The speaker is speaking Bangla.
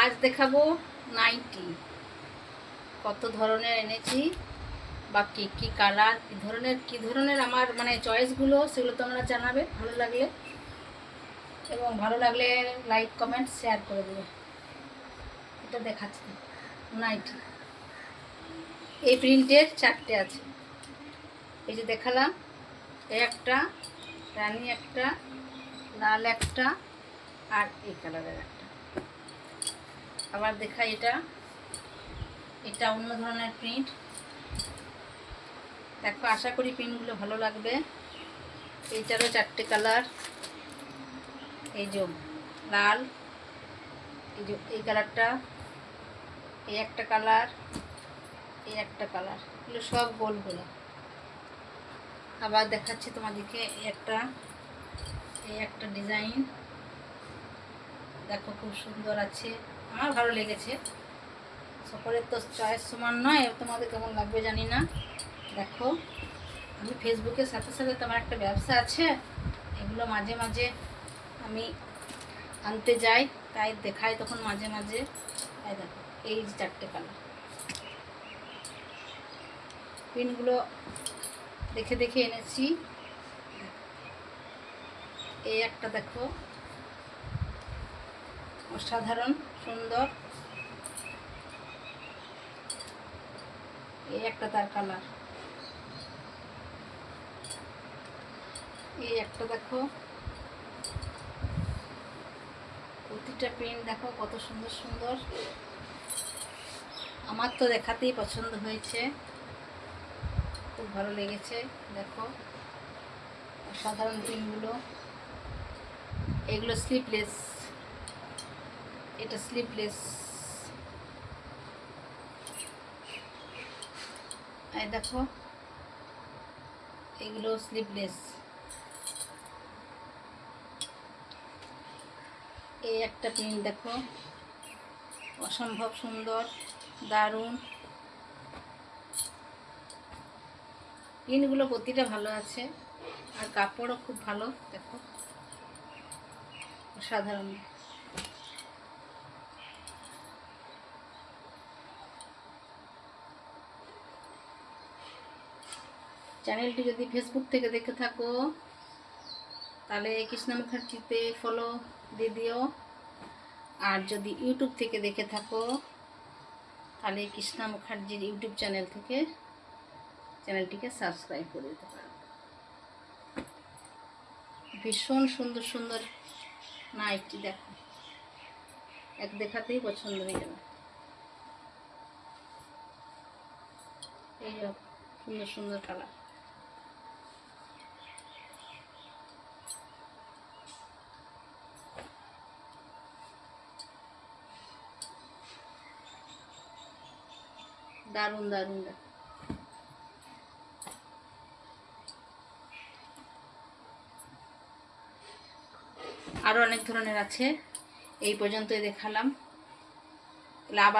আজ দেখাবো নাইটি, কত ধরনের এনেছি বা কি কি কালার, কি ধরনের আমার মানে চয়েসগুলো, সেগুলো তোমরা জানাবে ভালো লাগলে, এবং ভালো লাগলে লাইক কমেন্ট শেয়ার করে দেবে। এটা দেখাচ্ছি নাইটি, এই প্রিন্টের 4টে আছে। এই যে দেখালাম, এই একটা, রানী একটা, লাল একটা, আর এই কালারের একটা। আবার দেখাই এটা, এটা অন্য ধরনের প্রিন্ট। দেখো, আশা করি প্রিন্টগুলো ভালো লাগবে। এইটারও 4টে কালার, এই যে লাল, এই যে এই কালারটা, এই একটা কালার, এই একটা কালার, এগুলো সব গোলগুলো। আবার দেখাচ্ছি তোমাদেরকে এই একটা ডিজাইন, দেখো খুব সুন্দর আছে, আমার ভালো লেগেছে। সকলের তো চয়েস সমান নয়, তোমাদের কেমন লাগবে জানি না। দেখো, আমি ফেসবুকের সাথে সাথে তোমার একটা ব্যবসা আছে, এগুলো মাঝে মাঝে আমি আনতে যাই, তাই দেখাই তখন মাঝে মাঝে। তাই দেখো, এই 4টে কালার, পিনগুলো দেখে দেখে এনেছি। এই একটা দেখো, অসাধারণ সুন্দর, এই একটা তার কালার। এই একটা দেখো, প্রতিটা প্রিন্ট দেখো কত সুন্দর সুন্দর, আমার তো দেখাতেই পছন্দ হয়েছে, খুব ভালো লেগেছে। দেখো অসাধারণ প্রিন্টগুলো, এগুলো স্লিপলেস, এটা স্লিপলেস। এই দেখো, এগুলো স্লিপলেস। এই একটা প্রিন্ট দেখো, অসম্ভব সুন্দর, দারুণ। প্রিন্টগুলো প্রতিটা ভালো আছে, আর কাপড়ও খুব ভালো, দেখো অসাধারণ। চ্যানেলটি যদি ফেসবুক থেকে দেখে থাকো, তাহলে কৃষ্ণা মুখার্জিতে ফলো দিয়ে দিও, আর যদি ইউটিউব থেকে দেখে থাকো, তাহলে কৃষ্ণা মুখার্জির ইউটিউব চ্যানেল থেকে চ্যানেলটিকে সাবস্ক্রাইব করে দিতে পারো। ভীষণ সুন্দর সুন্দর নাইটি, দেখো এক দেখাতেই পছন্দ হয়ে যাবে। এই সুন্দর সুন্দর কালার, দারুণ দারুণ। দেখো, আরও অনেক ধরনের আছে, এই পর্যন্তই দেখালাম। আবার